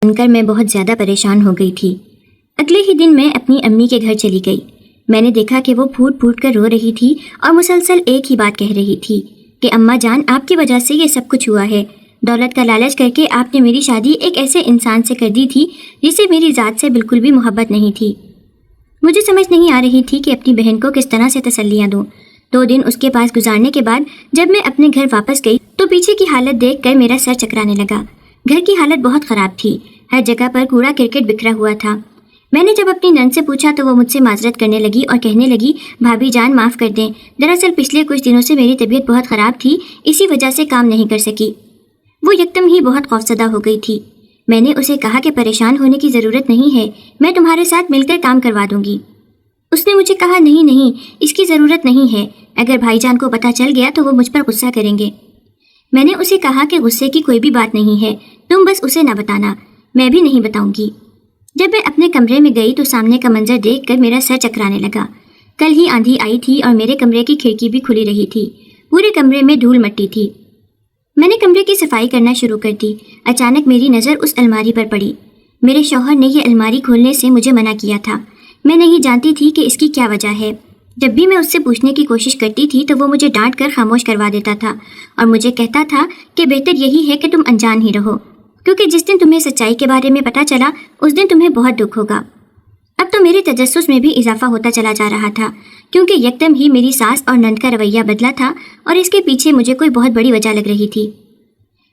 سن کر میں بہت زیادہ پریشان ہو گئی تھی۔ اگلے ہی دن میں اپنی امی کے گھر چلی گئی۔ میں نے دیکھا کہ وہ پھوٹ پھوٹ کر رو رہی تھی اور مسلسل ایک ہی بات کہہ رہی تھی کہ اماں جان، آپ کی وجہ سے یہ سب کچھ ہوا ہے۔ دولت کا لالچ کر کے آپ نے میری شادی ایک ایسے انسان سے کر دی تھی جسے میری ذات سے بالکل بھی محبت نہیں تھی۔ مجھے سمجھ نہیں آ رہی تھی کہ اپنی بہن کو کس طرح سے تسلیاں دوں۔ 2 دن اس کے پاس گزارنے کے بعد جب میں اپنے گھر واپس گئی تو پیچھے کی حالت دیکھ کر میرا سر چکرانے لگا۔ گھر کی حالت بہت خراب تھی، ہر جگہ پر کوڑا کرکٹ بکھرا ہوا تھا۔ میں نے جب اپنی نند سے پوچھا تو وہ مجھ سے معذرت کرنے لگی اور کہنے لگی، بھابھی جان معاف کر دیں، دراصل پچھلے کچھ دنوں سے میری طبیعت بہت خراب تھی، اسی وجہ سے کام نہیں کر سکی۔ وہ یکدم ہی بہت خوفزدہ ہو گئی تھی۔ میں نے اسے کہا کہ پریشان ہونے کی ضرورت نہیں ہے، میں تمہارے ساتھ مل کر کام کروا دوں گی۔ اس نے مجھے کہا، نہیں، اس کی ضرورت نہیں ہے، اگر بھائی جان کو پتہ چل گیا تو وہ مجھ پر غصہ کریں گے۔ میں نے اسے کہا کہ غصے کی کوئی بھی بات نہیں ہے، تم بس اسے نہ بتانا، میں بھی نہیں بتاؤں گی۔ جب میں اپنے کمرے میں گئی تو سامنے کا منظر دیکھ کر میرا سر چکرانے لگا۔ کل ہی آندھی آئی تھی اور میرے کمرے کی کھڑکی بھی کھلی رہی تھی، پورے کمرے میں دھول مٹی تھی۔ میں نے کمرے کی صفائی کرنا شروع کر دی۔ اچانک میری نظر اس الماری پر پڑی۔ میرے شوہر نے یہ الماری کھولنے سے مجھے منع کیا تھا۔ میں نہیں جانتی تھی کہ اس کی کیا وجہ ہے۔ جب بھی میں اس سے پوچھنے کی کوشش کرتی تھی تو وہ مجھے ڈانٹ کر خاموش کروا دیتا تھا اور مجھے کہتا تھا کہ بہتر یہی ہے کہ تم انجان ہی رہو، کیونکہ جس دن تمہیں سچائی کے بارے میں پتہ چلا اس دن تمہیں بہت دکھ ہوگا۔ اب تو میرے تجسس میں بھی اضافہ ہوتا چلا جا رہا تھا، کیونکہ یکدم ہی میری ساس اور نند کا رویہ بدلا تھا اور اس کے پیچھے مجھے کوئی بہت بڑی وجہ لگ رہی تھی۔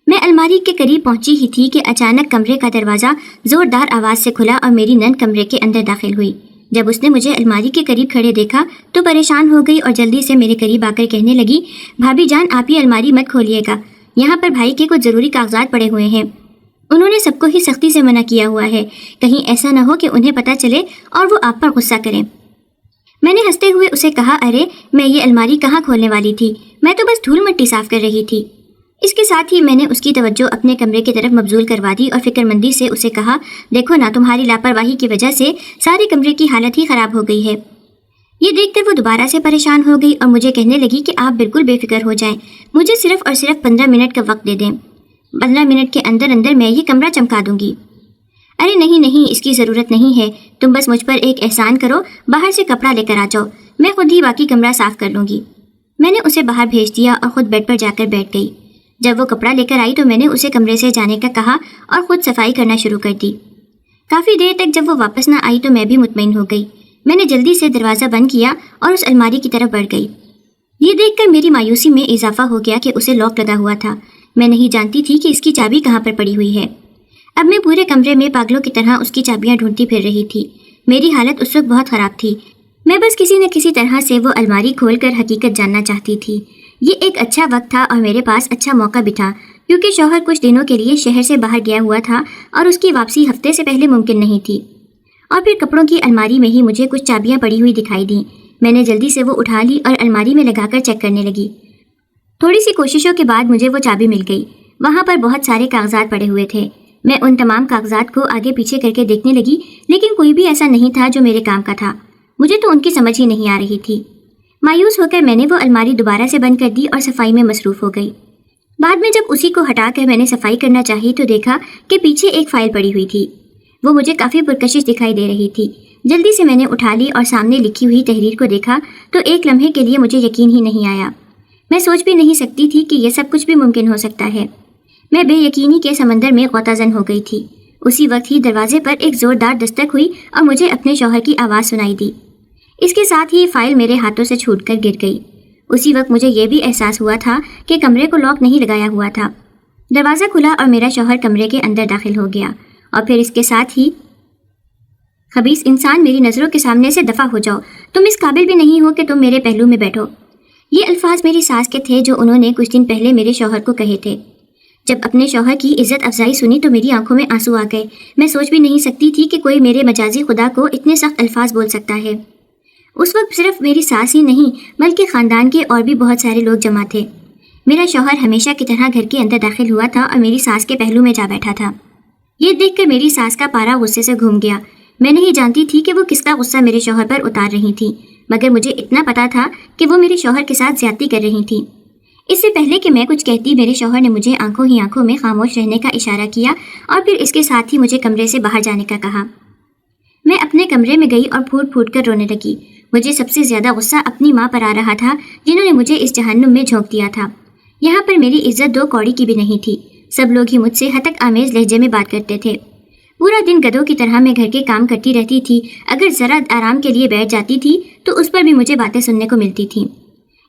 میں الماری کے قریب پہنچی ہی تھی کہ اچانک کمرے کا دروازہ زوردار آواز سے کھلا اور میری نند کمرے کے اندر داخل ہوئی۔ جب اس نے مجھے الماری کے قریب کھڑے دیکھا تو پریشان ہو گئی اور جلدی سے میرے قریب آ کر کہنے لگی، بھابھی جان آپ یہ الماری مت کھولیے گا، یہاں پر بھائی کے کچھ ضروری کاغذات پڑے ہوئے ہیں، انہوں نے سب کو ہی سختی سے منع کیا ہوا ہے، کہیں ایسا نہ ہو کہ انہیں پتہ چلے اور وہ آپ پر غصہ کریں۔ میں نے ہنستے ہوئے اسے کہا، ارے میں یہ الماری کہاں کھولنے والی تھی، میں تو بس دھول مٹی صاف کر رہی تھی۔ اس کے ساتھ ہی میں نے اس کی توجہ اپنے کمرے کی طرف مبذول کروا دی اور فکر مندی سے اسے کہا، دیکھو نا، تمہاری لاپرواہی کی وجہ سے سارے کمرے کی حالت ہی خراب ہو گئی ہے۔ یہ دیکھ کر وہ دوبارہ سے پریشان ہو گئی اور مجھے کہنے لگی کہ آپ بالکل بے فکر ہو جائیں، مجھے صرف اور صرف 15 منٹ کا وقت دے دیں، 15 منٹ کے اندر اندر میں یہ کمرہ چمکا دوں گی۔ ارے نہیں، اس کی ضرورت نہیں ہے، تم بس مجھ پر ایک احسان کرو، باہر سے کپڑا لے کر آ جاؤ، میں خود ہی باقی کمرہ صاف کر لوں گی۔ میں نے اسے باہر بھیج دیا اور خود بیڈ پر جا کر بیٹھ گئی۔ جب وہ کپڑا لے کر آئی تو میں نے اسے کمرے سے جانے کا کہا اور خود صفائی کرنا شروع کر دی۔ کافی دیر تک جب وہ واپس نہ آئی تو میں بھی مطمئن ہو گئی۔ میں نے جلدی سے دروازہ بند کیا اور اس الماری کی طرف بڑھ گئی۔ یہ دیکھ کر میری مایوسی میں اضافہ ہو گیا کہ اسے لاک لگا ہوا تھا۔ میں نہیں جانتی تھی کہ اس کی چابی کہاں پر پڑی ہوئی ہے۔ اب میں پورے کمرے میں پاگلوں کی طرح اس کی چابیاں ڈھونڈتی پھر رہی تھی۔ میری حالت اس وقت بہت خراب تھی۔ میں بس کسی نہ کسی طرح سے وہ الماری کھول کر حقیقت جاننا چاہتی تھی۔ یہ ایک اچھا وقت تھا اور میرے پاس اچھا موقع بھی تھا، کیونکہ شوہر کچھ دنوں کے لیے شہر سے باہر گیا ہوا تھا اور اس کی واپسی ہفتے سے پہلے ممکن نہیں تھی۔ اور پھر کپڑوں کی الماری میں ہی مجھے کچھ چابیاں پڑی ہوئی دکھائی دیں۔ میں نے جلدی سے وہ اٹھا لی اور الماری میں لگا کر چیک کرنے لگی۔ تھوڑی سی کوششوں کے بعد مجھے وہ چابی مل گئی۔ وہاں پر بہت سارے کاغذات پڑے ہوئے تھے۔ میں ان تمام کاغذات کو آگے پیچھے کر کے دیکھنے لگی، لیکن کوئی بھی ایسا نہیں تھا جو میرے کام کا تھا۔ مجھے تو ان کی سمجھ ہی نہیں آ رہی تھی۔ مایوس ہو کر میں نے وہ الماری دوبارہ سے بند کر دی اور صفائی میں مصروف ہو گئی۔ بعد میں جب اسی کو ہٹا کر میں نے صفائی کرنا چاہی تو دیکھا کہ پیچھے ایک فائل پڑی ہوئی تھی۔ وہ مجھے کافی پرکشش دکھائی دے رہی تھی۔ جلدی سے میں نے اٹھا لی اور سامنے لکھی ہوئی تحریر کو دیکھا تو ایک لمحے کے لیے مجھے یقین ہی نہیں آیا۔ میں سوچ بھی نہیں سکتی تھی کہ یہ سب کچھ بھی ممکن ہو سکتا ہے۔ میں بے یقینی کے سمندر میں غوطہ زن ہو گئی تھی۔ اسی وقت ہی دروازے پر ایک زوردار دستک ہوئی اور مجھے اپنے شوہر کی آواز سنائی دی۔ اس کے ساتھ ہی فائل میرے ہاتھوں سے چھوٹ کر گر گئی۔ اسی وقت مجھے یہ بھی احساس ہوا تھا کہ کمرے کو لاک نہیں لگایا ہوا تھا۔ دروازہ کھلا اور میرا شوہر کمرے کے اندر داخل ہو گیا، اور پھر اس کے ساتھ ہی، خبیث انسان، میری نظروں کے سامنے سے دفع ہو جاؤ، تم اس قابل بھی نہیں ہو کہ تم میرے پہلو میں بیٹھو۔ یہ الفاظ میری ساس کے تھے جو انہوں نے کچھ دن پہلے میرے شوہر کو کہے تھے۔ جب اپنے شوہر کی عزت افزائی سنی تو میری آنکھوں میں آنسو آ گئے۔ میں سوچ بھی نہیں سکتی تھی کہ کوئی میرے مجازی خدا کو اتنے سخت الفاظ بول سکتا ہے۔ اس وقت صرف میری ساس ہی نہیں بلکہ خاندان کے اور بھی بہت سارے لوگ جمع تھے۔ میرا شوہر ہمیشہ کی طرح گھر کے اندر داخل ہوا تھا اور میری ساس کے پہلو میں جا بیٹھا تھا۔ یہ دیکھ کر میری ساس کا پارا غصے سے گھوم گیا۔ میں نہیں جانتی تھی کہ وہ کس کا غصہ میرے شوہر پر اتار رہی تھی، مگر مجھے اتنا پتا تھا کہ وہ میرے شوہر کے ساتھ زیادتی کر رہی تھی۔ اس سے پہلے کہ میں کچھ کہتی میرے شوہر نے مجھے آنکھوں ہی آنکھوں میں خاموش رہنے کا اشارہ کیا اور پھر اس کے ساتھ ہی مجھے کمرے سے باہر جانے کا کہا۔ میں اپنے کمرے میں گئی اور پھوٹ پھوٹ کر رونے لگی۔ مجھے سب سے زیادہ غصہ اپنی ماں پر آ رہا تھا جنہوں نے مجھے اس جہنم میں جھونک دیا تھا۔ یہاں پر میری عزت 2 کوڑی کی بھی نہیں تھی۔ سب لوگ ہی مجھ سے ہتک آمیز لہجے میں بات کرتے تھے۔ پورا دن گدھوں کی طرح میں گھر کے کام کرتی رہتی تھی۔ اگر ذرا آرام کے لیے بیٹھ جاتی تھی تو اس پر بھی مجھے باتیں سننے کو ملتی تھیں۔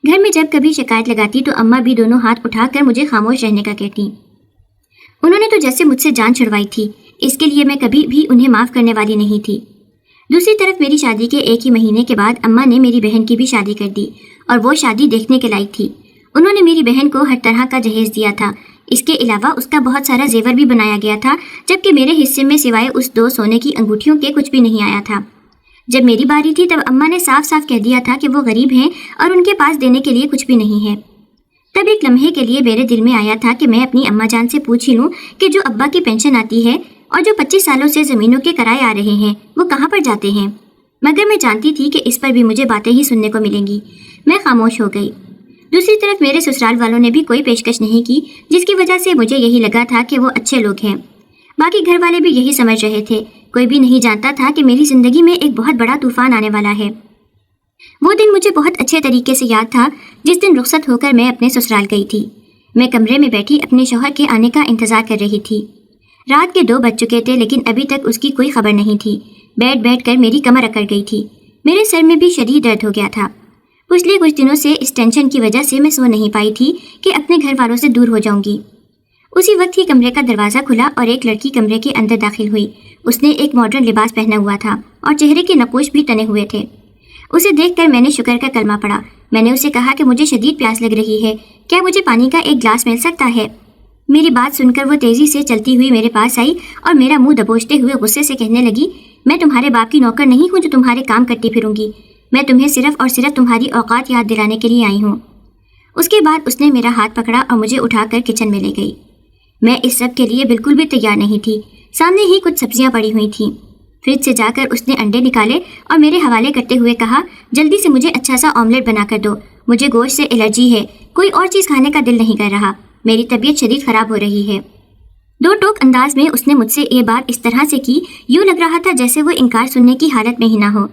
گھر میں جب کبھی شکایت لگاتی تو اماں بھی دونوں ہاتھ اٹھا کر مجھے خاموش رہنے کا کہتی۔ انہوں نے تو جیسے مجھ سے جان چھڑوائی تھی، اس کے لیے میں کبھی بھی انہیں معاف کرنے والی نہیں تھی۔ دوسری طرف میری شادی کے 1 ہی مہینے کے بعد اماں نے میری بہن کی بھی شادی کر دی اور وہ شادی دیکھنے کے لائق تھی۔ انہوں نے میری بہن کو ہر طرح کا جہیز دیا تھا۔ اس کے علاوہ اس کا بہت سارا زیور بھی بنایا گیا تھا، جبکہ میرے حصے میں سوائے اس 2 سونے کی انگوٹھیوں کے کچھ بھی نہیں آیا تھا۔ جب میری باری تھی تب اماں نے صاف صاف کہہ دیا تھا کہ وہ غریب ہیں اور ان کے پاس دینے کے لیے کچھ بھی نہیں ہے۔ تب ایک لمحے کے لیے میرے دل میں آیا تھا کہ میں اپنی اماں جان سے پوچھ ہی لوں کہ جو ابا کی پینشن آتی ہے اور جو 25 سالوں سے زمینوں کے کرائے آ رہے ہیں وہ کہاں پر جاتے ہیں؟ مگر میں جانتی تھی کہ اس پر بھی مجھے باتیں ہی سننے کو ملیں گی۔ میں خاموش ہو گئی۔ دوسری طرف میرے سسرال والوں نے بھی کوئی پیشکش نہیں کی، جس کی وجہ سے مجھے یہی لگا تھا کہ وہ اچھے لوگ ہیں۔ باقی گھر والے بھی یہی سمجھ رہے تھے۔ کوئی بھی نہیں جانتا تھا کہ میری زندگی میں ایک بہت بڑا طوفان آنے والا ہے۔ وہ دن مجھے بہت اچھے طریقے سے یاد تھا جس دن رخصت ہو کر میں اپنے سسرال گئی تھی۔ میں کمرے میں بیٹھی اپنے شوہر کے آنے کا انتظار کر رہی تھی۔ رات کے 2 بج چکے تھے لیکن ابھی تک اس کی کوئی خبر نہیں تھی۔ بیٹھ کر میری کمر اکڑ گئی تھی۔ میرے سر میں بھی شدید درد ہو گیا تھا۔ پچھلے کچھ دنوں سے اس ٹینشن کی وجہ سے میں سو نہیں پائی تھی کہ اپنے گھر والوں سے دور ہو جاؤں گی۔ اسی وقت ہی کمرے کا دروازہ کھلا اور ایک لڑکی کمرے کے اندر داخل ہوئی۔ اس نے ایک ماڈرن لباس پہنا ہوا تھا اور چہرے کے نقوش بھی تنے ہوئے تھے۔ اسے دیکھ کر میں نے شکر کا کلمہ پڑھا۔ میں نے اسے کہا کہ مجھے شدید پیاس لگ رہی ہے، کیا مجھے پانی کا ایک گلاس مل سکتا ہے؟ میری بات سن کر وہ تیزی سے چلتی ہوئی میرے پاس آئی اور میرا منہ دبوچتے ہوئے غصے سے کہنے لگی، میں تمہارے باپ کی نوکر نہیں ہوں جو تمہارے کام کرتی پھروں گی۔ میں تمہیں صرف اور صرف تمہاری اوقات یاد دلانے کے لیے آئی ہوں۔ اس کے بعد اس نے میرا ہاتھ پکڑا اور مجھے اٹھا کر کچن میں لے گئی۔ میں اس سب کے لیے بالکل بھی تیار نہیں تھی۔ سامنے ہی کچھ سبزیاں پڑی ہوئی تھیں۔ فریج سے جا کر اس نے انڈے نکالے اور میرے حوالے کرتے ہوئے کہا، جلدی سے مجھے اچھا سا آملیٹ بنا کر دو، مجھے گوشت سے الرجی ہے، کوئی اور چیز کھانے کا دل نہیں کر رہا، میری طبیعت شدید خراب ہو رہی ہے۔ 2 ٹوک انداز میں اس نے مجھ سے یہ بات اس طرح سے کی، یوں لگ رہا تھا جیسے وہ انکار سننے کی حالت میں ہی نہ ہو۔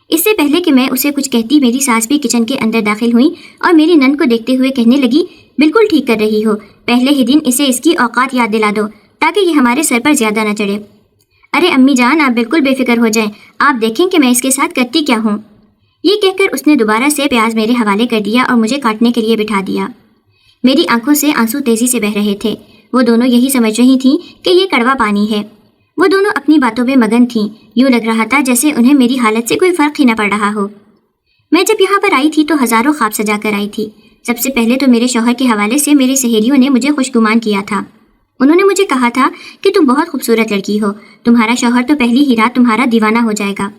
اس سے پہلے کہ میں اسے کچھ کہتی میری ساس بھی کچن کے اندر داخل ہوئی اور میری نند کو دیکھتے ہوئے کہنے لگی، بالکل ٹھیک کر رہی ہو، پہلے ہی دن اسے اس کی اوقات یاد دلا دو تاکہ یہ ہمارے سر پر زیادہ نہ چڑھے۔ ارے امی جان، آپ بالکل بے فکر ہو جائیں، آپ دیکھیں کہ میں اس کے ساتھ کرتی کیا ہوں۔ یہ کہہ کر اس نے دوبارہ سے پیاز میرے حوالے کر دیا اور مجھے کاٹنے کے لیے بٹھا دیا۔ میری آنکھوں سے آنسو تیزی سے بہہ رہے تھے۔ وہ دونوں یہی سمجھ رہی تھیں کہ یہ کڑوا پانی ہے۔ وہ دونوں اپنی باتوں میں مگن تھیں، یوں لگ رہا تھا جیسے انہیں میری حالت سے کوئی فرق ہی نہ پڑ رہا ہو۔ میں جب یہاں پر آئی تھی تو ہزاروں خواب سجا کر آئی تھی۔ سب سے پہلے تو میرے شوہر کے حوالے سے میری سہیلیوں نے مجھے خوشگمان کیا تھا۔ انہوں نے مجھے کہا تھا کہ تم بہت خوبصورت لڑکی ہو، تمہارا شوہر تو پہلی ہی رات تمہارا دیوانہ ہو جائے گا۔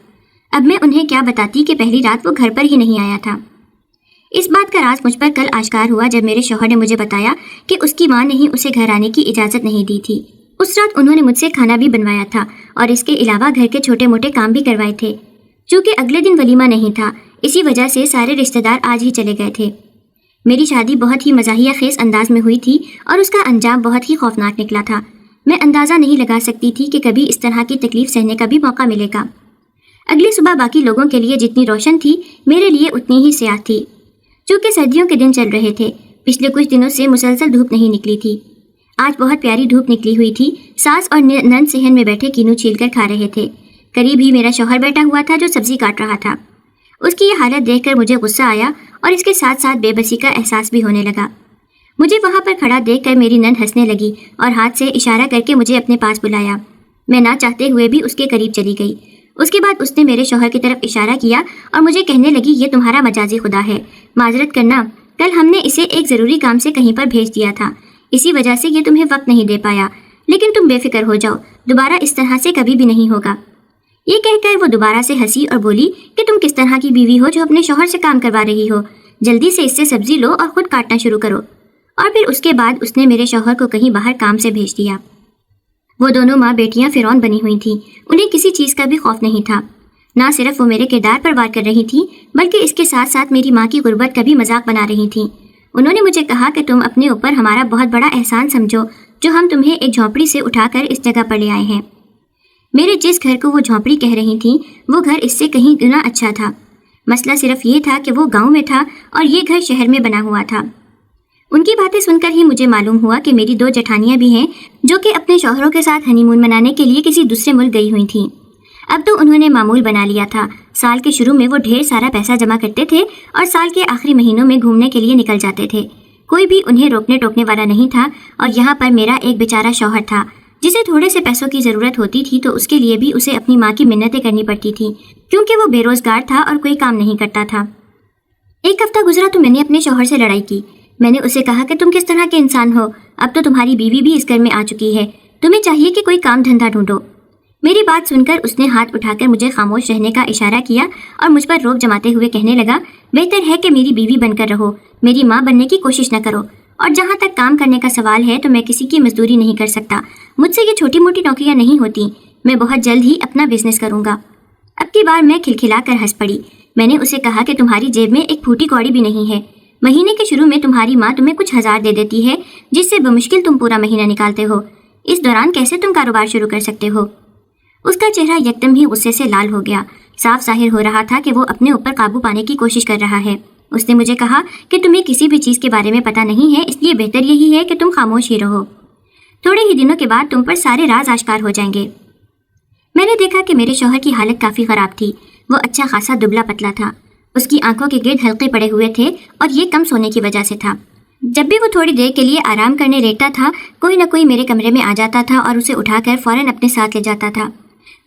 اب میں انہیں کیا بتاتی کہ پہلی رات وہ گھر پر ہی نہیں آیا تھا۔ اس بات کا راز مجھ پر کل آشکار ہوا جب میرے شوہر نے مجھے بتایا کہ اس کی ماں نے ہی اسے گھر آنے کی اجازت نہیں دی تھی۔ اس رات انہوں نے مجھ سے کھانا بھی بنوایا تھا اور اس کے علاوہ گھر کے چھوٹے موٹے کام بھی کروائے تھے۔ چونکہ اگلے دن ولیمہ نہیں تھا، اسی وجہ سے سارے رشتہ دار آج ہی چلے گئے تھے۔ میری شادی بہت ہی مزاحیہ خیز انداز میں ہوئی تھی اور اس کا انجام بہت ہی خوفناک نکلا تھا۔ میں اندازہ نہیں لگا سکتی تھی کہ کبھی اس طرح کی تکلیف سہنے کا بھی موقع ملے گا۔ اگلی صبح باقی لوگوں کے لیے جتنی روشن تھی میرے لیے اتنی ہی سیاہ تھی۔ چونکہ سردیوں کے دن چل رہے تھے، پچھلے کچھ دنوں سے مسلسل دھوپ نہیں نکلی تھی۔ آج بہت پیاری دھوپ نکلی ہوئی تھی۔ ساس اور نند صحن میں بیٹھے کینو چھیل کر کھا رہے تھے۔ قریب ہی میرا شوہر بیٹھا ہوا تھا جو سبزی کاٹ رہا تھا۔ اس کی یہ حالت دیکھ کر مجھے غصہ آیا اور اس کے ساتھ ساتھ بے بسی کا احساس بھی ہونے لگا۔ مجھے وہاں پر کھڑا دیکھ کر میری نند ہنسنے لگی اور ہاتھ سے اشارہ کر کے مجھے اپنے پاس بلایا۔ میں نہ چاہتے ہوئے بھی اس کے قریب چلی گئی۔ اس کے بعد اس نے میرے شوہر کی طرف اشارہ کیا اور مجھے کہنے لگی، یہ تمہارا مجازی خدا ہے، معذرت کرنا، کل ہم نے اسے ایک ضروری کام سے کہیں پر بھیج دیا تھا، اسی وجہ سے یہ تمہیں وقت نہیں دے پایا، لیکن تم بے فکر ہو جاؤ، دوبارہ اس طرح سے کبھی بھی نہیں ہوگا۔ یہ کہہ کر وہ دوبارہ سے ہنسی اور بولی کہ تم کس طرح کی بیوی ہو جو اپنے شوہر سے کام کروا رہی ہو، جلدی سے اس سے سبزی لو اور خود کاٹنا شروع کرو۔ اور پھر اس کے بعد اس نے میرے شوہر کو کہیں باہر کام سے بھیج دیا۔ وہ دونوں ماں بیٹیاں فرعون بنی ہوئی تھیں، انہیں کسی چیز کا بھی خوف نہیں تھا۔ نہ صرف وہ میرے کردار پر وار کر رہی تھیں بلکہ اس کے ساتھ ساتھ میری ماں کی غربت کا بھی مذاق بنا رہی تھیں۔ انہوں نے مجھے کہا کہ تم اپنے اوپر ہمارا بہت بڑا احسان سمجھو جو ہم تمہیں ایک جھونپڑی سے اٹھا کر اس جگہ پر لے آئے ہیں۔ میرے جس گھر کو وہ جھونپڑی کہہ رہی تھیں وہ گھر اس سے کہیں گنا اچھا تھا۔ مسئلہ صرف یہ تھا کہ وہ گاؤں میں تھا اور یہ گھر شہر میں بنا ہوا تھا۔ ان کی باتیں سن کر ہی مجھے معلوم ہوا کہ میری 2 جٹھانیاں بھی ہیں جو کہ اپنے شوہروں کے ساتھ ہنی مون منانے کے لیے کسی دوسرے ملک گئی ہوئی تھیں۔ اب تو انہوں نے معمول بنا لیا تھا، سال کے شروع میں وہ ڈھیر سارا پیسہ جمع کرتے تھے اور سال کے آخری مہینوں میں گھومنے کے لیے نکل جاتے تھے۔ کوئی بھی انہیں روکنے ٹوکنے والا نہیں تھا، اور یہاں پر میرا ایک بیچارہ شوہر تھا جسے تھوڑے سے پیسوں کی ضرورت ہوتی تھی تو اس کے لیے بھی اسے اپنی ماں کی منتیں کرنی پڑتی تھیں کیونکہ وہ بے روزگار تھا اور کوئی کام نہیں کرتا تھا۔ ایک ہفتہ گزرا تو میں نے اپنے شوہر سے لڑائی کی۔ میں نے اسے کہا کہ تم کس طرح کے انسان ہو، اب تو تمہاری بیوی بھی اس گھر میں آ چکی ہے، تمہیں چاہیے کہ کوئی کام دھندا ڈھونڈو۔ میری بات سن کر اس نے ہاتھ اٹھا کر مجھے خاموش رہنے کا اشارہ کیا اور مجھ پر روک جماتے ہوئے کہنے لگا، بہتر ہے کہ میری بیوی بن کر رہو، میری ماں بننے کی کوشش نہ کرو، اور جہاں تک کام کرنے کا سوال ہے تو میں کسی کی مزدوری نہیں کر سکتا، مجھ سے یہ چھوٹی موٹی نوکریاں نہیں ہوتی، میں بہت جلد ہی اپنا بزنس کروں گا۔ اب کی بار میں کھلکھلا کر ہنس پڑی۔ میں نے اسے کہا کہ تمہاری جیب میں ایک پھوٹی کوڑی بھی نہیں ہے، مہینے کے شروع میں تمہاری ماں تمہیں کچھ 1000 دے دیتی ہے جس سے بمشکل تم پورا مہینہ نکالتے ہو، اس دوران کیسے تم کاروبار شروع کر سکتے ہو؟ اس کا چہرہ یکدم ہی غصے سے لال ہو گیا، صاف ظاہر ہو رہا تھا کہ وہ اپنے اوپر قابو پانے کی کوشش کر رہا ہے۔ اس نے مجھے کہا کہ تمہیں کسی بھی چیز کے بارے میں پتہ نہیں ہے، اس لیے بہتر یہی ہے کہ تم خاموش ہی رہو، تھوڑے ہی دنوں کے بعد تم پر سارے راز آشکار ہو جائیں گے۔ میں نے دیکھا کہ میرے شوہر کی حالت کافی خراب تھی، وہ اچھا خاصا دبلا پتلا تھا، اس کی آنکھوں کے گرد حلقے پڑے ہوئے تھے اور یہ کم سونے کی وجہ سے تھا۔ جب بھی وہ تھوڑی دیر کے لیے آرام کرنے لیٹتا تھا کوئی نہ کوئی میرے کمرے میں آ جاتا تھا اور اسے اٹھا کر فوراً اپنے ساتھ لے جاتا تھا۔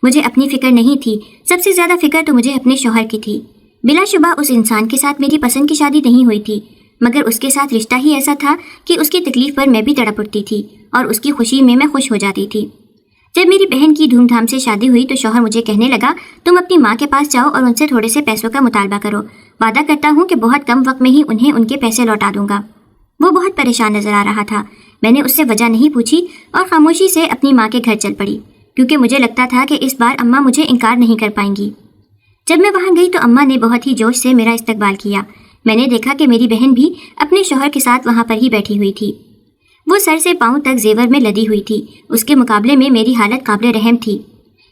مجھے اپنی فکر نہیں تھی، سب سے زیادہ فکر تو مجھے اپنے شوہر کی تھی۔ بلا شبہ اس انسان کے ساتھ میری پسند کی شادی نہیں ہوئی تھی، مگر اس کے ساتھ رشتہ ہی ایسا تھا کہ اس کی تکلیف پر میں بھی تڑپ اٹھتی تھی اور اس کی خوشی میں خوش ہو جاتی تھی۔ جب میری بہن کی دھوم دھام سے شادی ہوئی تو شوہر مجھے کہنے لگا، تم اپنی ماں کے پاس جاؤ اور ان سے تھوڑے سے پیسوں کا مطالبہ کرو، وعدہ کرتا ہوں کہ بہت کم وقت میں ہی انہیں ان کے پیسے لوٹا دوں گا۔ وہ بہت پریشان نظر آ رہا تھا۔ میں نے اس سے وجہ نہیں پوچھی اور خاموشی سے اپنی ماں کے گھر چل پڑی، کیونکہ مجھے لگتا تھا کہ اس بار اماں مجھے انکار نہیں کر پائیں گی۔ جب میں وہاں گئی تو اماں نے بہت ہی جوش سے میرا استقبال کیا۔ میں نے دیکھا کہ میری بہن بھی اپنے شوہر کے ساتھ وہاں پر ہی بیٹھی ہوئی تھی۔ وہ سر سے پاؤں تک زیور میں لدی ہوئی تھی، اس کے مقابلے میں میری حالت قابل رحم تھی۔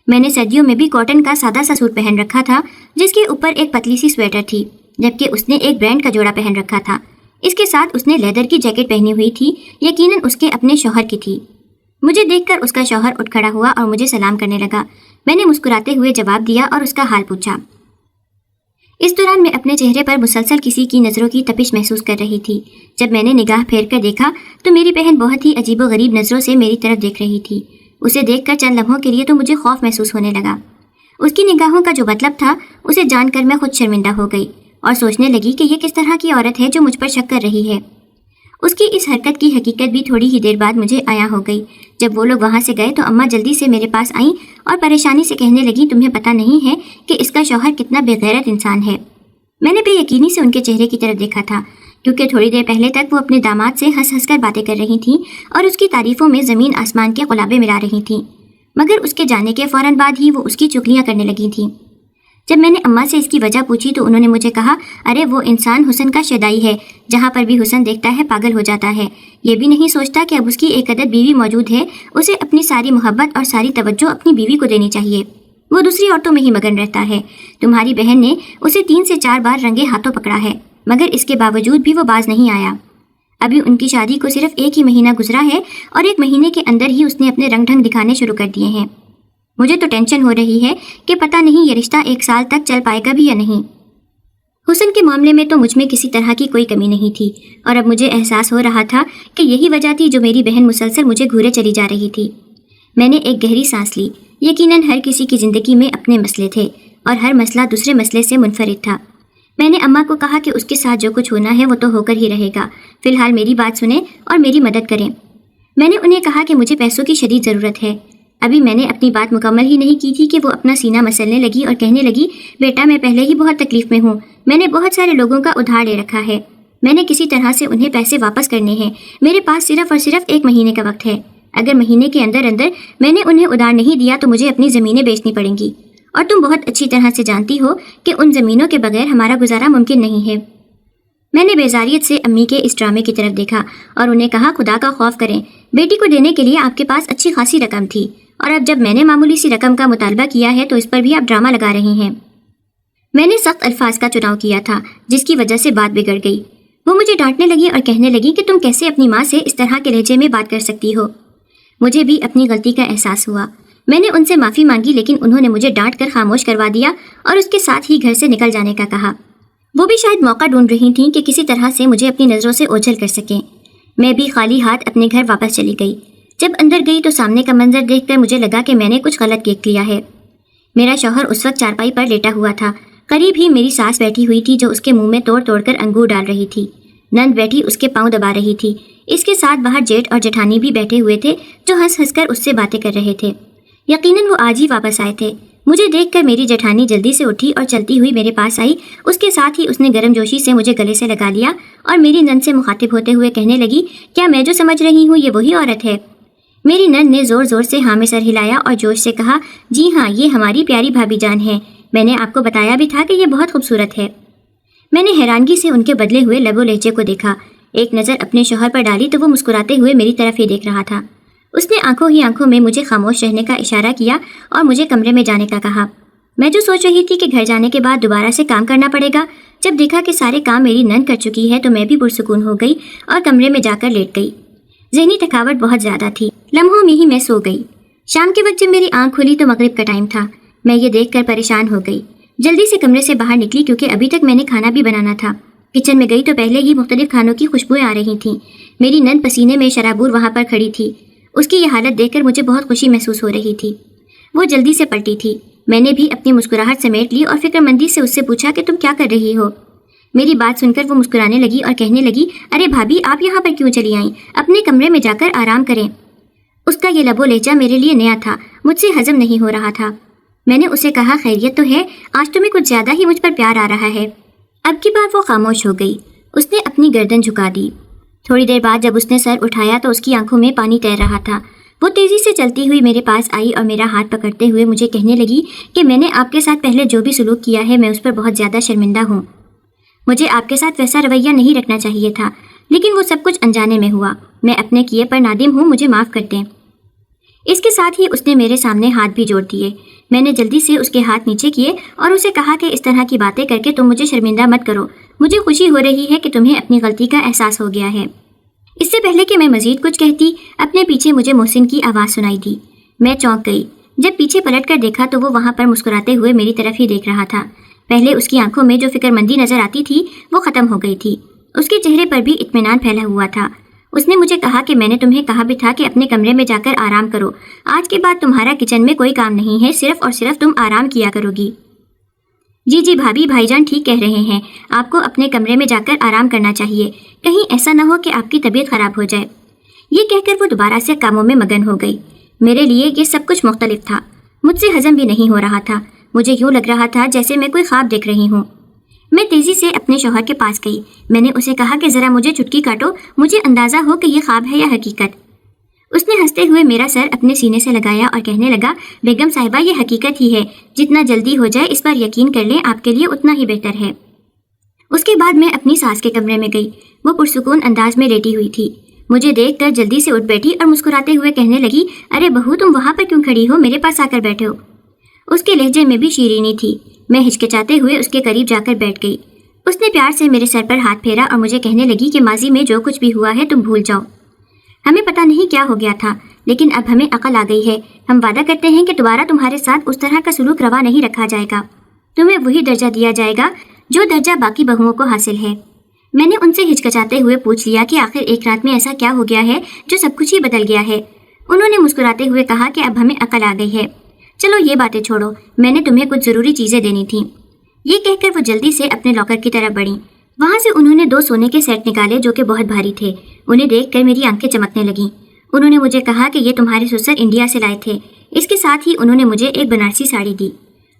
میں نے سردیوں میں بھی کاٹن کا سادہ سا سوٹ پہن رکھا تھا جس کے اوپر ایک پتلی سی سویٹر تھی، جبکہ اس نے ایک برانڈ کا جوڑا پہن رکھا تھا۔ اس کے ساتھ اس نے لیدر کی جیکٹ پہنی ہوئی تھی، یقیناً اس کے اپنے شوہر کی تھی۔ مجھے دیکھ کر اس کا شوہر اٹھ کھڑا ہوا اور مجھے سلام کرنے لگا۔ میں نے مسکراتے ہوئے جواب دیا اور اس کا حال پوچھا۔ اس دوران میں اپنے چہرے پر مسلسل کسی کی نظروں کی تپش محسوس کر رہی تھی۔ جب میں نے نگاہ پھیر کر دیکھا تو میری بہن بہت ہی عجیب و غریب نظروں سے میری طرف دیکھ رہی تھی۔ اسے دیکھ کر چند لمحوں کے لیے تو مجھے خوف محسوس ہونے لگا۔ اس کی نگاہوں کا جو مطلب تھا اسے جان کر میں خود شرمندہ ہو گئی اور سوچنے لگی کہ یہ کس طرح کی عورت ہے جو مجھ پر شک کر رہی ہے۔ اس کی اس حرکت کی حقیقت بھی تھوڑی ہی دیر بعد مجھے عیاں ہو گئی۔ جب وہ لوگ وہاں سے گئے تو اماں جلدی سے میرے پاس آئیں اور پریشانی سے کہنے لگی، تمہیں پتہ نہیں ہے کہ اس کا شوہر کتنا بے غیرت انسان ہے۔ میں نے بے یقینی سے ان کے چہرے کی طرف دیکھا تھا، کیونکہ تھوڑی دیر پہلے تک وہ اپنے داماد سے ہنس ہنس کر باتیں کر رہی تھیں اور اس کی تعریفوں میں زمین آسمان کے قلابے ملا رہی تھیں، مگر اس کے جانے کے فوراً بعد ہی وہ اس کی چغلیاں کرنے لگی تھیں۔ جب میں نے اماں سے اس کی وجہ پوچھی تو انہوں نے مجھے کہا، ارے وہ انسان حسن کا شیدائی ہے، جہاں پر بھی حسن دیکھتا ہے پاگل ہو جاتا ہے، یہ بھی نہیں سوچتا کہ اب اس کی ایک عدد بیوی موجود ہے، اسے اپنی ساری محبت اور ساری توجہ اپنی بیوی کو دینی چاہیے، وہ دوسری عورتوں میں ہی مگن رہتا ہے۔ تمہاری بہن نے اسے 3 سے 4 بار رنگے ہاتھوں پکڑا ہے، مگر اس کے باوجود بھی وہ باز نہیں آیا۔ ابھی ان کی شادی کو صرف 1 ہی مہینہ گزرا ہے اور 1 مہینے کے اندر ہی اس نے اپنے رنگ ڈھنگ دکھانے شروع کر دیے ہیں۔ مجھے تو ٹینشن ہو رہی ہے کہ پتہ نہیں یہ رشتہ 1 سال تک چل پائے گا بھی یا نہیں۔ حسن کے معاملے میں تو مجھ میں کسی طرح کی کوئی کمی نہیں تھی، اور اب مجھے احساس ہو رہا تھا کہ یہی وجہ تھی جو میری بہن مسلسل مجھے گھورے چلی جا رہی تھی۔ میں نے ایک گہری سانس لی۔ یقیناً ہر کسی کی زندگی میں اپنے مسئلے تھے اور ہر مسئلہ دوسرے مسئلے سے منفرد تھا۔ میں نے اماں کو کہا کہ اس کے ساتھ جو کچھ ہونا ہے وہ تو ہو کر ہی رہے گا، فی الحال میری بات سنیں اور میری مدد کریں۔ میں نے انہیں کہا کہ مجھے پیسوں کی شدید ضرورت ہے۔ ابھی میں نے اپنی بات مکمل ہی نہیں کی تھی کہ وہ اپنا سینہ مسلنے لگی اور کہنے لگی، بیٹا میں پہلے ہی بہت تکلیف میں ہوں، میں نے بہت سارے لوگوں کا ادھار لے رکھا ہے، میں نے کسی طرح سے انہیں پیسے واپس کرنے ہیں، میرے پاس صرف اور صرف 1 مہینے کا وقت ہے، اگر مہینے کے اندر میں نے انہیں ادھار نہیں دیا تو مجھے اپنی زمینیں بیچنی پڑیں گی، اور تم بہت اچھی طرح سے جانتی ہو کہ ان زمینوں کے بغیر ہمارا گزارا ممکن نہیں ہے۔ میں نے بیزاریت سے امی کے اس ڈرامے کی طرف دیکھا اور انہیں کہا خدا کا خوف کریں، بیٹی کو دینے کے لیے آپ کے پاس اچھی خاصی رقم تھی، اور اب جب میں نے معمولی سی رقم کا مطالبہ کیا ہے تو اس پر بھی آپ ڈرامہ لگا رہی ہیں۔ میں نے سخت الفاظ کا چناؤ کیا تھا جس کی وجہ سے بات بگڑ گئی۔ وہ مجھے ڈانٹنے لگی اور کہنے لگی کہ تم کیسے اپنی ماں سے اس طرح کے لہجے میں بات کر سکتی ہو۔ مجھے بھی اپنی غلطی کا احساس ہوا۔ میں نے ان سے معافی مانگی لیکن انہوں نے مجھے ڈانٹ کر خاموش کروا دیا اور اس کے ساتھ ہی گھر سے نکل جانے کا کہا۔ وہ بھی شاید موقع ڈھونڈ رہی تھیں کہ کسی طرح سے مجھے اپنی نظروں سے اوجھل کر سکیں۔ میں بھی خالی ہاتھ اپنے گھر واپس چلی گئی۔ جب اندر گئی تو سامنے کا منظر دیکھ کر مجھے لگا کہ میں نے کچھ غلط دیکھ لیا ہے۔ میرا شوہر اس وقت چارپائی پر لیٹا ہوا تھا۔ قریب ہی میری ساس بیٹھی ہوئی تھی جو اس کے منہ میں توڑ توڑ کر انگور ڈال رہی تھی۔ نند بیٹھی اس کے پاؤں دبا رہی تھی۔ اس کے ساتھ باہر جیٹ اور جٹھانی بھی بیٹھے ہوئے تھے جو ہنس ہنس کر اس سے باتیں کر رہے تھے۔ یقیناً وہ آج ہی واپس آئے تھے۔ مجھے دیکھ کر میری جٹھانی جلدی سے اٹھی اور چلتی ہوئی میرے پاس آئی۔ اس کے ساتھ ہی اس نے گرم جوشی سے مجھے گلے سے لگا لیا اور میری نند سے مخاطب ہوتے ہوئے کہنے لگی، کیا میں جو سمجھ رہی ہوں یہ وہی عورت ہے؟ میری نند نے زور زور سے ہاں میں سر ہلایا اور جوش سے کہا، جی ہاں، یہ ہماری پیاری بھابھی جان ہے۔ میں نے آپ کو بتایا بھی تھا کہ یہ بہت خوبصورت ہے۔ میں نے حیرانگی سے ان کے بدلے ہوئے لب و لہجے کو دیکھا۔ ایک نظر اپنے شوہر پر ڈالی تو وہ مسکراتے ہوئے میری طرف ہی دیکھ رہا تھا۔ اس نے آنکھوں ہی آنکھوں میں مجھے خاموش رہنے کا اشارہ کیا اور مجھے کمرے میں جانے کا کہا۔ میں جو سوچ رہی تھی کہ گھر جانے کے بعد دوبارہ سے کام کرنا پڑے گا، جب دیکھا کہ سارے کام میری نند کر چکی ہے تو میں بھی پرسکون ہو گئی اور کمرے میں جا کر لیٹ گئی۔ ذہنی تھکاوٹ بہت زیادہ تھی۔ لمحوں میں ہی میں سو گئی۔ شام کے وقت جب میری آنکھ کھلی تو مغرب کا ٹائم تھا۔ میں یہ دیکھ کر پریشان ہو گئی۔ جلدی سے کمرے سے باہر نکلی کیونکہ ابھی تک میں نے کھانا بھی بنانا تھا۔ کچن میں گئی تو پہلے ہی مختلف کھانوں کی خوشبوئیں آ رہی تھیں۔ میری نند پسینے میں شرابور وہاں پر کھڑی تھی۔ اس کی یہ حالت دیکھ کر مجھے بہت خوشی محسوس ہو رہی تھی۔ وہ جلدی سے پلٹی تھی۔ میں نے بھی اپنی مسکراہٹ سمیٹ لی اور فکر مندی سے اس سے پوچھا کہ تم کیا کر رہی ہو؟ میری بات سن کر وہ مسکرانے لگی اور کہنے لگی، ارے بھابھی، آپ یہاں پر کیوں چلی آئیں؟ اپنے کمرے میں جا کر آرام کریں۔ اس کا یہ لب و لہجہ میرے لیے نیا تھا، مجھ سے ہضم نہیں ہو رہا تھا۔ میں نے اسے کہا، خیریت تو ہے؟ آج تمہیں کچھ زیادہ ہی مجھ پر پیار آ رہا ہے۔ اب کی بار وہ خاموش ہو گئی۔ اس نے اپنی گردن جھکا دی۔ تھوڑی دیر بعد جب اس نے سر اٹھایا تو اس کی آنکھوں میں پانی تیر رہا تھا۔ وہ تیزی سے چلتی ہوئی میرے پاس آئی اور میرا ہاتھ پکڑتے ہوئے مجھے کہنے لگی کہ میں نے آپ کے ساتھ پہلے جو بھی سلوک کیا ہے میں اس پر بہت زیادہ شرمندہ ہوں۔ مجھے آپ کے ساتھ ویسا رویہ نہیں رکھنا چاہیے تھا، لیکن وہ سب کچھ انجانے میں ہوا۔ میں اپنے کیے پر نادم ہوں، مجھے معاف کر دیں۔ اس کے ساتھ ہی اس نے میرے سامنے ہاتھ بھی جوڑ دیے۔ میں نے جلدی سے اس کے ہاتھ نیچے کیے اور اسے کہا کہ اس طرح کی باتیں کر کے تم مجھے شرمندہ مت کرو۔ مجھے خوشی ہو رہی ہے کہ تمہیں اپنی غلطی کا احساس ہو گیا ہے۔ اس سے پہلے کہ میں مزید کچھ کہتی، اپنے پیچھے مجھے محسن کی آواز سنائی دی۔ میں چونک گئی۔ جب پیچھے پلٹ کر دیکھا تو وہ وہاں پر مسکراتے ہوئے میری طرف ہی دیکھ رہا تھا۔ پہلے اس کی آنکھوں میں جو فکر مندی نظر آتی تھی وہ ختم ہو گئی تھی۔ اس کے چہرے پر بھی اطمینان پھیلا ہوا تھا۔ اس نے مجھے کہا کہ میں نے تمہیں کہا بھی تھا کہ اپنے کمرے میں جا کر آرام کرو۔ آج کے بعد تمہارا کچن میں کوئی کام نہیں ہے، صرف اور صرف تم آرام کیا کرو گی۔ جی جی بھابھی، بھائی جان ٹھیک کہہ رہے ہیں، آپ کو اپنے کمرے میں جا کر آرام کرنا چاہیے، کہیں ایسا نہ ہو کہ آپ کی طبیعت خراب ہو جائے۔ یہ کہہ کر وہ دوبارہ سے کاموں میں مگن ہو گئی۔ میرے لیے یہ سب کچھ مختلف تھا، مجھ سے ہضم بھی نہیں ہو رہا تھا۔ مجھے یوں لگ رہا تھا جیسے میں کوئی خواب دیکھ رہی ہوں۔ میں تیزی سے اپنے شوہر کے پاس گئی۔ میں نے اسے کہا کہ ذرا مجھے چٹکی کاٹو، مجھے اندازہ ہو کہ یہ خواب ہے یا حقیقت۔ اس نے ہنستے ہوئے میرا سر اپنے سینے سے لگایا اور کہنے لگا، بیگم صاحبہ یہ حقیقت ہی ہے، جتنا جلدی ہو جائے اس پر یقین کر لیں، آپ کے لیے اتنا ہی بہتر ہے۔ اس کے بعد میں اپنی ساس کے کمرے میں گئی۔ وہ پرسکون انداز میں لیٹی ہوئی تھی۔ مجھے دیکھ کر جلدی سے اٹھ بیٹھی اور مسکراتے ہوئے کہنے لگی، ارے بہو، تم وہاں پر کیوں کھڑی ہو؟ میرے پاس آ کر بیٹھو۔ اس کے لہجے میں بھی شیرینی تھی۔ میں ہچکچاتے ہوئے اس کے قریب جا کر بیٹھ گئی۔ اس نے پیار سے میرے سر پر ہاتھ پھیرا اور مجھے کہنے لگی کہ ماضی میں جو کچھ بھی ہوا ہے تم بھول جاؤ۔ ہمیں پتہ نہیں کیا ہو گیا تھا، لیکن اب ہمیں عقل آ گئی ہے۔ ہم وعدہ کرتے ہیں کہ دوبارہ تمہارے ساتھ اس طرح کا سلوک روا نہیں رکھا جائے گا۔ تمہیں وہی درجہ دیا جائے گا جو درجہ باقی بہوؤں کو حاصل ہے۔ میں نے ان سے ہچکچاتے ہوئے پوچھ لیا کہ آخر ایک رات میں ایسا کیا ہو گیا ہے جو سب کچھ ہی بدل گیا ہے۔ انہوں نے مسکراتے ہوئے کہا کہ اب ہمیں عقل آ گئی ہے۔ چلو یہ باتیں چھوڑو، میں نے تمہیں کچھ ضروری چیزیں دینی تھیں۔ یہ کہہ کر وہ جلدی سے اپنے لاکر کی طرف بڑھیں۔ وہاں سے انہوں نے 2 سونے کے سیٹ نکالے جو کہ بہت بھاری تھے۔ انہیں دیکھ کر میری آنکھیں چمکنے لگیں۔ انہوں نے مجھے کہا کہ یہ تمہارے سسر انڈیا سے لائے تھے۔ اس کے ساتھ ہی انہوں نے مجھے ایک بنارسی ساڑی دی۔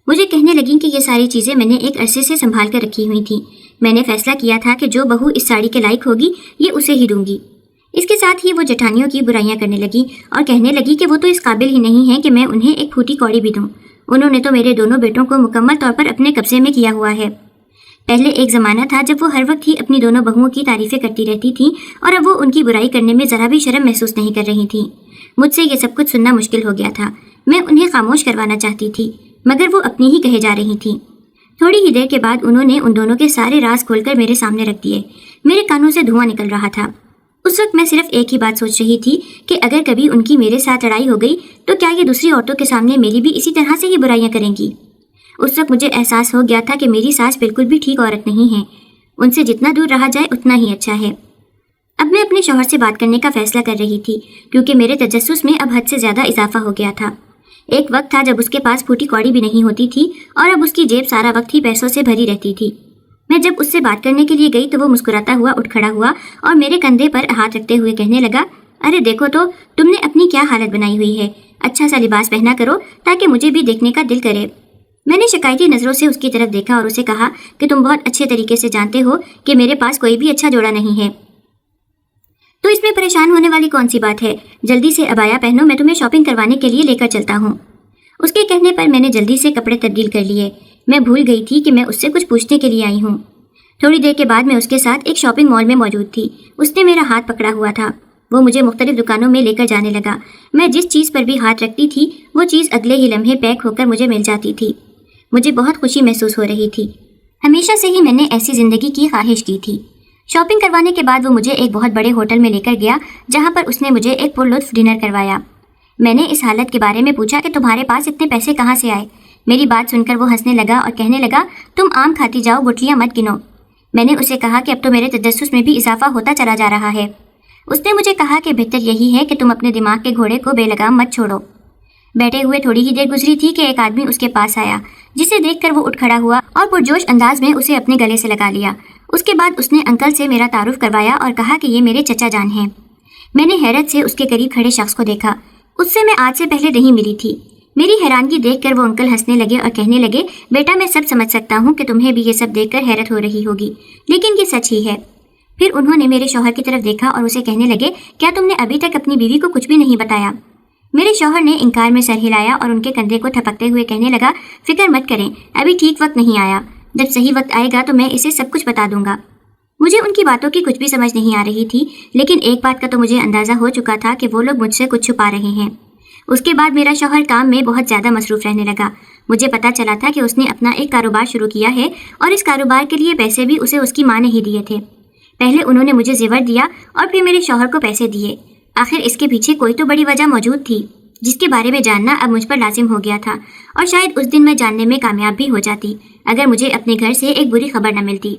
مجھے کہنے لگیں کہ یہ ساری چیزیں میں نے ایک عرصے سے سنبھال کر رکھی ہوئی تھیں۔ میں نے فیصلہ کیا تھا کہ جو بہو اس ساڑی کے لائق ہوگی یہ اسے ہی دوں گی۔ اس کے ساتھ ہی وہ جٹھانیوں کی برائیاں کرنے لگی اور کہنے لگی کہ وہ تو اس قابل ہی نہیں ہے کہ میں انہیں ایک پھوٹی کوڑی بھی دوں۔ انہوں نے تو میرے دونوں بیٹوں کو مکمل طور پر اپنے قبضے میں کیا ہوا ہے۔ پہلے ایک زمانہ تھا جب وہ ہر وقت ہی اپنی دونوں بہوؤں کی تعریفیں کرتی رہتی تھیں اور اب وہ ان کی برائی کرنے میں ذرا بھی شرم محسوس نہیں کر رہی تھیں۔ مجھ سے یہ سب کچھ سننا مشکل ہو گیا تھا۔ میں انہیں خاموش کروانا چاہتی تھی مگر وہ اپنی ہی کہے جا رہی تھیں۔ تھوڑی ہی دیر کے بعد انہوں نے ان دونوں کے سارے راز کھول کر میرے سامنے رکھ دیے۔ میرے کانوں سے دھواں نکل رہا تھا۔ اس وقت میں صرف ایک ہی بات سوچ رہی تھی کہ اگر کبھی ان کی میرے ساتھ لڑائی ہو گئی تو کیا یہ دوسری عورتوں کے سامنے میری بھی اسی طرح سے ہی برائیاں کریں گی۔ اس وقت مجھے احساس ہو گیا تھا کہ میری ساس بالکل بھی ٹھیک عورت نہیں ہے، ان سے جتنا دور رہا جائے اتنا ہی اچھا ہے۔ اب میں اپنے شوہر سے بات کرنے کا فیصلہ کر رہی تھی کیونکہ میرے تجسس میں اب حد سے زیادہ اضافہ ہو گیا تھا۔ ایک وقت تھا جب اس کے پاس پھوٹی کوڑی بھی نہیں ہوتی تھی اور اب اس کی جیب سارا وقت ہی پیسوں سے بھری رہتی تھی۔ میں جب اس سے بات کرنے کے لیے گئی تو وہ مسکراتا ہوا اٹھ کھڑا ہوا اور میرے کندھے پر ہاتھ رکھتے ہوئے کہنے لگا، ارے دیکھو تو تم نے اپنی کیا حالت بنائی ہوئی ہے، اچھا سا لباس پہنا کرو تاکہ مجھے بھی دیکھنے کا دل کرے۔ میں نے شکایتی نظروں سے اس کی طرف دیکھا اور اسے کہا کہ تم بہت اچھے طریقے سے جانتے ہو کہ میرے پاس کوئی بھی اچھا جوڑا نہیں ہے، تو اس میں پریشان ہونے والی کون سی بات ہے؟ جلدی سے عبایا پہنو، میں تمہیں شاپنگ کروانے کے لیے لے کر چلتا ہوں۔ اس کے کہنے پر میں نے جلدی سے کپڑے تبدیل کر لیے۔ میں بھول گئی تھی کہ میں اس سے کچھ پوچھنے کے لیے آئی ہوں۔ تھوڑی دیر کے بعد میں اس کے ساتھ ایک شاپنگ مال میں موجود تھی۔ اس نے میرا ہاتھ پکڑا ہوا تھا۔ وہ مجھے مختلف دکانوں میں لے کر جانے لگا۔ میں جس چیز پر بھی ہاتھ رکھتی تھی وہ چیز اگلے ہی لمحے پیک ہو کر مجھے مل جاتی تھی۔ مجھے بہت خوشی محسوس ہو رہی تھی۔ ہمیشہ سے ہی میں نے ایسی زندگی کی خواہش کی تھی۔ شاپنگ کروانے کے بعد وہ مجھے ایک بہت بڑے ہوٹل میں لے کر گیا جہاں پر اس نے مجھے ایک پرلطف ڈنر کروایا۔ میں نے اس حالت کے بارے میں پوچھا کہ تمہارے پاس اتنے پیسے کہاں سے آئے؟ میری بات سن کر وہ ہنسنے لگا اور کہنے لگا، تم آم کھاتی جاؤ، گٹھلیاں مت گنو۔ میں نے اسے کہا کہ اب تو میرے تجسس میں بھی اضافہ ہوتا چلا جا رہا ہے۔ اس نے مجھے کہا کہ بہتر یہی ہے کہ تم اپنے دماغ کے گھوڑے کو بے لگام مت چھوڑو۔ بیٹھے ہوئے تھوڑی ہی دیر گزری تھی کہ ایک آدمی اس کے پاس آیا، جسے دیکھ کر وہ اٹھ کھڑا ہوا اور پرجوش انداز میں اسے اپنے گلے سے لگا لیا۔ اس کے بعد اس نے انکل سے میرا تعارف کروایا اور کہا کہ یہ میرے چچا جان ہیں۔ میں نے حیرت سے اس کے قریب کھڑے شخص کو دیکھا۔ اس سے میں آج سے پہلے نہیں ملی تھی۔ میری حیرانگی دیکھ کر وہ انکل ہنسنے لگے اور کہنے لگے، بیٹا میں سب سمجھ سکتا ہوں کہ تمہیں بھی یہ سب دیکھ کر حیرت ہو رہی ہوگی، لیکن یہ سچ ہی ہے۔ پھر انہوں نے میرے شوہر کی طرف دیکھا اور اسے کہنے لگے، کیا تم نے ابھی تک اپنی بیوی کو کچھ بھی نہیں بتایا؟ میرے شوہر نے انکار میں سر ہلایا اور ان کے کندھے کو تھپکتے ہوئے کہنے لگا، فکر مت کریں، ابھی ٹھیک وقت نہیں آیا، جب صحیح وقت آئے گا تو میں اسے سب کچھ بتا دوں گا۔ مجھے ان کی باتوں کی کچھ بھی سمجھ نہیں آ رہی تھی، لیکن ایک بات کا تو مجھے اندازہ ہو چکا تھا کہ وہ لوگ مجھ سے کچھ چھپا رہے ہیں۔ اس کے بعد میرا شوہر کام میں بہت زیادہ مصروف رہنے لگا۔ مجھے پتا چلا تھا کہ اس نے اپنا ایک کاروبار شروع کیا ہے اور اس کاروبار کے لیے پیسے بھی اسے اس کی ماں نے ہی دیے تھے۔ پہلے انہوں نے مجھے زیور دیا اور پھر میرے شوہر کو پیسے دیے۔ آخر اس کے پیچھے کوئی تو بڑی وجہ موجود تھی جس کے بارے میں جاننا اب مجھ پر لازم ہو گیا تھا، اور شاید اس دن میں جاننے میں کامیاب بھی ہو جاتی اگر مجھے اپنے گھر سے ایک بری خبر نہ ملتی۔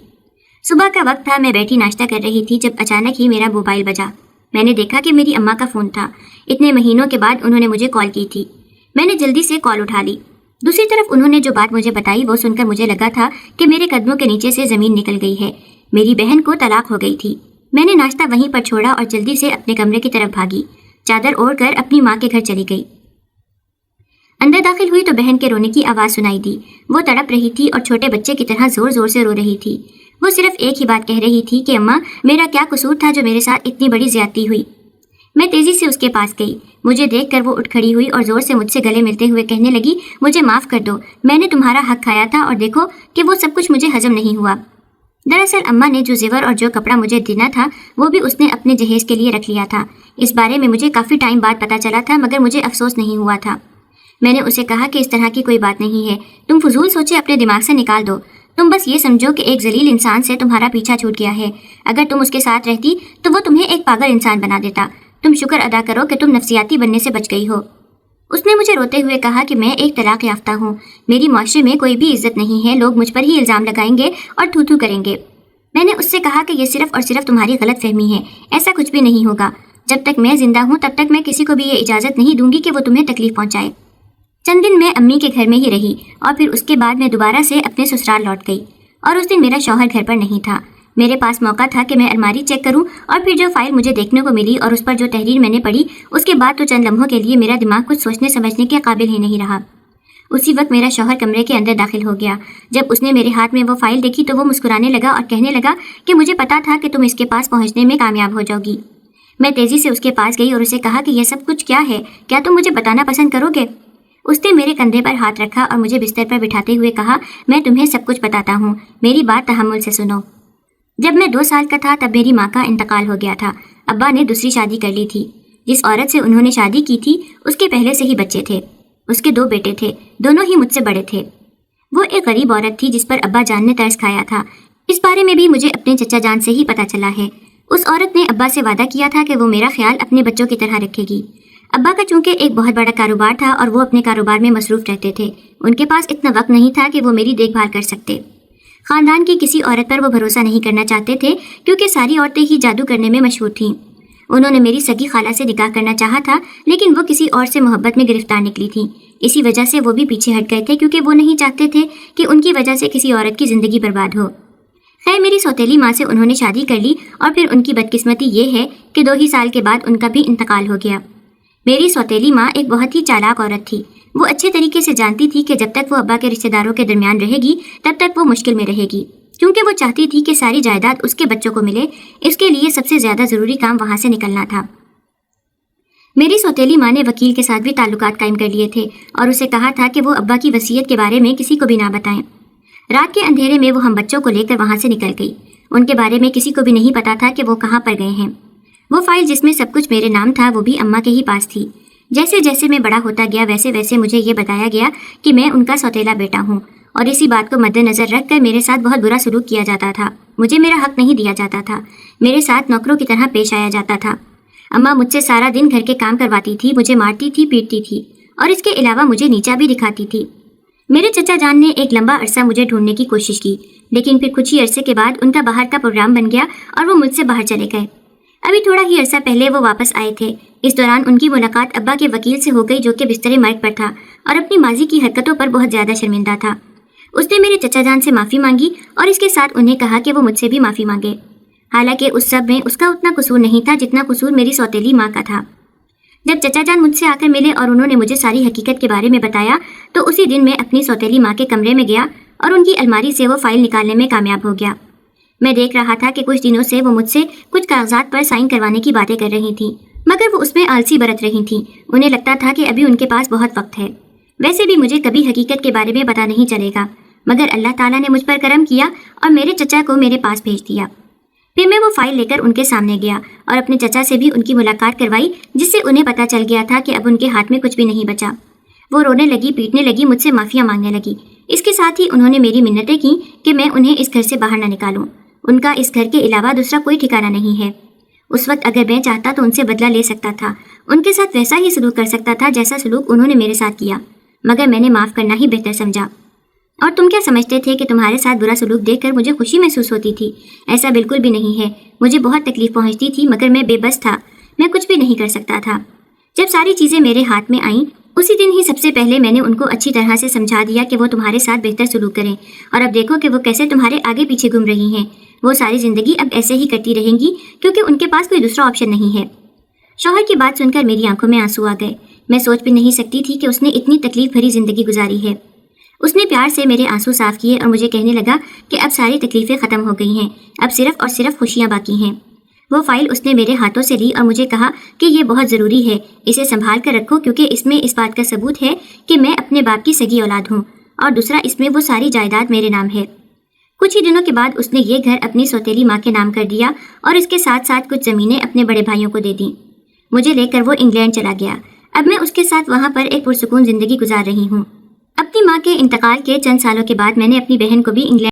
صبح کا وقت تھا، میں بیٹھی ناشتہ کر رہی تھی جب اچانک ہی میرا موبائل بجا۔ میں نے دیکھا کہ میری اماں کا فون تھا۔ اتنے مہینوں کے بعد انہوں نے مجھے کال کی تھی۔ میں نے جلدی سے کال اٹھا لی۔ دوسری طرف انہوں نے جو بات مجھے بتائی وہ سن کر مجھے لگا تھا کہ میرے قدموں کے نیچے سے زمین نکل گئی ہے۔ میری بہن کو طلاق ہو گئی تھی۔ میں نے ناشتہ وہیں پر چھوڑا اور جلدی سے اپنے کمرے کی طرف بھاگی، چادر اوڑھ کر اپنی ماں کے گھر چلی گئی۔ اندر داخل ہوئی تو بہن کے رونے کی آواز سنائی دی۔ وہ تڑپ رہی تھی اور چھوٹے بچے کی طرح زور زور سے رو رہی تھی۔ وہ صرف ایک ہی بات کہہ رہی تھی کہ اماں، میرا کیا قصور تھا جو میرے ساتھ اتنی بڑی زیادتی ہوئی؟ میں تیزی سے اس کے پاس گئی۔ مجھے دیکھ کر وہ اٹھ کھڑی ہوئی اور زور سے مجھ سے گلے ملتے ہوئے کہنے لگی، مجھے معاف کر دو، میں نے تمہارا حق کھایا تھا اور دیکھو کہ وہ سب کچھ مجھے ہضم نہیں ہوا۔ دراصل اماں نے جو زیور اور جو کپڑا مجھے دینا تھا وہ بھی اس نے اپنے جہیز کے لیے رکھ لیا تھا۔ اس بارے میں مجھے کافی ٹائم بعد پتا چلا تھا، مگر مجھے افسوس نہیں ہوا تھا۔ میں نے اسے کہا کہ اس طرح کی کوئی بات نہیں ہے، تم فضول سوچے اپنے دماغ سے نکال دو۔ تم بس یہ سمجھو کہ ایک ذلیل انسان سے تمہارا پیچھا چھوٹ گیا ہے۔ اگر تم اس کے ساتھ رہتی تو وہ تمہیں ایک پاگل انسان بنا دیتا۔ تم شکر ادا کرو کہ تم نفسیاتی بننے سے بچ گئی ہو۔ اس نے مجھے روتے ہوئے کہا کہ میں ایک طلاق یافتہ ہوں، میری معاشرے میں کوئی بھی عزت نہیں ہے، لوگ مجھ پر ہی الزام لگائیں گے اور تھو تھو کریں گے۔ میں نے اس سے کہا کہ یہ صرف اور صرف تمہاری غلط فہمی ہے، ایسا کچھ بھی نہیں ہوگا۔ جب تک میں زندہ ہوں تب تک میں کسی کو بھی یہ اجازت نہیں دوں گی کہ وہ تمہیں تکلیف پہنچائے۔ چند دن میں امی کے گھر میں ہی رہی اور پھر اس کے بعد میں دوبارہ سے اپنے سسرال لوٹ گئی، اور اس دن میرا شوہر گھر پر نہیں تھا۔ میرے پاس موقع تھا کہ میں الماری چیک کروں، اور پھر جو فائل مجھے دیکھنے کو ملی اور اس پر جو تحریر میں نے پڑھی، اس کے بعد تو چند لمحوں کے لیے میرا دماغ کچھ سوچنے سمجھنے کے قابل ہی نہیں رہا۔ اسی وقت میرا شوہر کمرے کے اندر داخل ہو گیا۔ جب اس نے میرے ہاتھ میں وہ فائل دیکھی تو وہ مسکرانے لگا اور کہنے لگا کہ مجھے پتا تھا کہ تم اس کے پاس پہنچنے میں کامیاب ہو جاؤ گی۔ میں تیزی سے اس کے پاس گئی اور اسے کہا کہ یہ سب کچھ کیا ہے، کیا تم مجھے بتانا پسند کرو گے؟ اس نے میرے کندھے پر ہاتھ رکھا اور مجھے بستر پر بٹھاتے ہوئے کہا، میں تمہیں سب کچھ بتاتا ہوں، میری بات تحمل سے سنو۔ جب میں 2 سال کا تھا تب میری ماں کا انتقال ہو گیا تھا۔ ابا نے دوسری شادی کر لی تھی۔ جس عورت سے انہوں نے شادی کی تھی اس کے پہلے سے ہی بچے تھے۔ اس کے 2 بیٹے تھے، دونوں ہی مجھ سے بڑے تھے۔ وہ ایک غریب عورت تھی جس پر ابا جان نے ترس کھایا تھا۔ اس بارے میں بھی مجھے اپنے چچا جان سے ہی پتہ چلا ہے۔ اس عورت نے ابا سے وعدہ کیا تھا کہ وہ میرا خیال اپنے بچوں کی طرح رکھے گی۔ ابا کا چونکہ ایک بہت بڑا کاروبار تھا اور وہ اپنے کاروبار میں مصروف رہتے تھے، ان کے پاس اتنا وقت نہیں تھا کہ وہ میری دیکھ بھال کر سکتے۔ خاندان کی کسی عورت پر وہ بھروسہ نہیں کرنا چاہتے تھے کیونکہ ساری عورتیں ہی جادو کرنے میں مشہور تھیں۔ انہوں نے میری سگی خالہ سے نکاح کرنا چاہا تھا لیکن وہ کسی اور سے محبت میں گرفتار نکلی تھیں۔ اسی وجہ سے وہ بھی پیچھے ہٹ گئے تھے کیونکہ وہ نہیں چاہتے تھے کہ ان کی وجہ سے کسی عورت کی زندگی برباد ہو۔ خیر، میری سوتیلی ماں سے انہوں نے شادی کر لی اور پھر ان کی بدقسمتی یہ ہے کہ 2 ہی سال کے بعد ان کا بھی انتقال ہو گیا۔ میری سوتیلی ماں ایک بہت ہی چالاک عورت تھی۔ وہ اچھے طریقے سے جانتی تھی کہ جب تک وہ ابا کے رشتہ داروں کے درمیان رہے گی تب تک وہ مشکل میں رہے گی، کیونکہ وہ چاہتی تھی کہ ساری جائیداد اس کے بچوں کو ملے۔ اس کے لیے سب سے زیادہ ضروری کام وہاں سے نکلنا تھا۔ میری سوتیلی ماں نے وکیل کے ساتھ بھی تعلقات قائم کر لیے تھے اور اسے کہا تھا کہ وہ ابا کی وصیت کے بارے میں کسی کو بھی نہ بتائیں۔ رات کے اندھیرے میں وہ ہم بچوں کو لے کر وہاں سے نکل گئی۔ ان کے بارے میں کسی کو بھی نہیں پتا تھا کہ وہ کہاں پر گئے ہیں۔ وہ فائل جس میں سب کچھ میرے نام تھا وہ بھی اماں کے ہی پاس تھی۔ جیسے جیسے میں بڑا ہوتا گیا ویسے ویسے مجھے یہ بتایا گیا کہ میں ان کا سوتیلا بیٹا ہوں، اور اسی بات کو مد نظر رکھ کر میرے ساتھ بہت برا سلوک کیا جاتا تھا۔ مجھے میرا حق نہیں دیا جاتا تھا، میرے ساتھ نوکروں کی طرح پیش آیا جاتا تھا۔ اماں مجھ سے سارا دن گھر کے کام کرواتی تھی، مجھے مارتی تھی، پیٹتی تھی اور اس کے علاوہ مجھے نیچا بھی دکھاتی تھی۔ میرے چچا جان نے ایک لمبا عرصہ مجھے ڈھونڈنے کی کوشش کی، لیکن پھر کچھ ہی عرصے کے بعد ان کا باہر کا پروگرام بن گیا اور وہ مجھ سے باہر چلے گئے۔ ابھی تھوڑا ہی عرصہ پہلے وہ واپس آئے تھے۔ اس دوران ان کی ملاقات ابا کے وکیل سے ہو گئی جو کہ بستر مرگ پر تھا اور اپنی ماضی کی حرکتوں پر بہت زیادہ شرمندہ تھا۔ اس نے میرے چچا جان سے معافی مانگی اور اس کے ساتھ انہیں کہا کہ وہ مجھ سے بھی معافی مانگے۔ حالانکہ اس سب میں اس کا اتنا قصور نہیں تھا جتنا قصور میری سوتیلی ماں کا تھا۔ جب چچا جان مجھ سے آ کر ملے اور انہوں نے مجھے ساری حقیقت کے بارے میں بتایا تو اسی دن میں اپنی سوتیلی ماں کے کمرے میں گیا اور ان کی الماری سے وہ فائل نکالنے میں کامیاب ہو گیا۔ میں دیکھ رہا تھا کہ کچھ دنوں سے وہ مجھ سے کچھ کاغذات پر سائن کروانے کی باتیں کر رہی تھیں، مگر وہ اس میں آلسی برت رہی تھیں۔ انہیں لگتا تھا کہ ابھی ان کے پاس بہت وقت ہے۔ ویسے بھی مجھے کبھی حقیقت کے بارے میں پتہ نہیں چلے گا، مگر اللہ تعالیٰ نے مجھ پر کرم کیا اور میرے چچا کو میرے پاس بھیج دیا۔ پھر میں وہ فائل لے کر ان کے سامنے گیا اور اپنے چچا سے بھی ان کی ملاقات کروائی، جس سے انہیں پتہ چل گیا تھا کہ اب ان کے ہاتھ میں کچھ بھی نہیں بچا۔ وہ رونے لگی، پیٹنے لگی، مجھ سے معافیاں مانگنے لگی۔ اس کے ساتھ ہی انہوں نے میری منتیں کی کہ میں انہیں اس گھر سے باہر نہ نکالوں۔ ان کا اس گھر کے علاوہ دوسرا کوئی ٹھکانہ نہیں ہے۔ اس وقت اگر میں چاہتا تو ان سے بدلہ لے سکتا تھا، ان کے ساتھ ویسا ہی سلوک کر سکتا تھا جیسا سلوک انہوں نے میرے ساتھ کیا، مگر میں نے معاف کرنا ہی بہتر سمجھا۔ اور تم کیا سمجھتے تھے کہ تمہارے ساتھ برا سلوک دیکھ کر مجھے خوشی محسوس ہوتی تھی؟ ایسا بالکل بھی نہیں ہے۔ مجھے بہت تکلیف پہنچتی تھی مگر میں بے بس تھا، میں کچھ بھی نہیں کر سکتا تھا۔ جب ساری چیزیں میرے ہاتھ میں آئیں اسی دن ہی سب سے پہلے میں نے ان کو اچھی طرح سے سمجھا دیا کہ وہ تمہارے ساتھ بہتر سلوک کریں، اور اب دیکھو کہ وہ کیسے تمہارے آگے پیچھے گھوم رہی ہیں۔ وہ ساری زندگی اب ایسے ہی کرتی رہیں گی کیونکہ ان کے پاس کوئی دوسرا آپشن نہیں ہے۔ شوہر کی بات سن کر میری آنکھوں میں آنسو آ گئے۔ میں سوچ بھی نہیں سکتی تھی کہ اس نے اتنی تکلیف بھری زندگی گزاری ہے۔ اس نے پیار سے میرے آنسو صاف کیے اور مجھے کہنے لگا کہ اب ساری تکلیفیں ختم ہو گئی ہیں، اب صرف اور صرف خوشیاں باقی ہیں۔ وہ فائل اس نے میرے ہاتھوں سے لی اور مجھے کہا کہ یہ بہت ضروری ہے، اسے سنبھال کر رکھو کیونکہ اس میں اس بات کا ثبوت ہے کہ میں اپنے باپ کی سگی اولاد ہوں، اور دوسرا اس میں وہ ساری جائیداد میرے نام ہے۔ کچھ ہی دنوں کے بعد اس نے یہ گھر اپنی سوتیلی ماں کے نام کر دیا اور اس کے ساتھ ساتھ کچھ زمینیں اپنے بڑے بھائیوں کو دے دیں۔ مجھے لے کر وہ انگلینڈ چلا گیا۔ اب میں اس کے ساتھ وہاں پر ایک پرسکون زندگی گزار رہی ہوں۔ اپنی ماں کے انتقال کے چند سالوں کے بعد میں نے اپنی بہن کو بھی انگلینڈ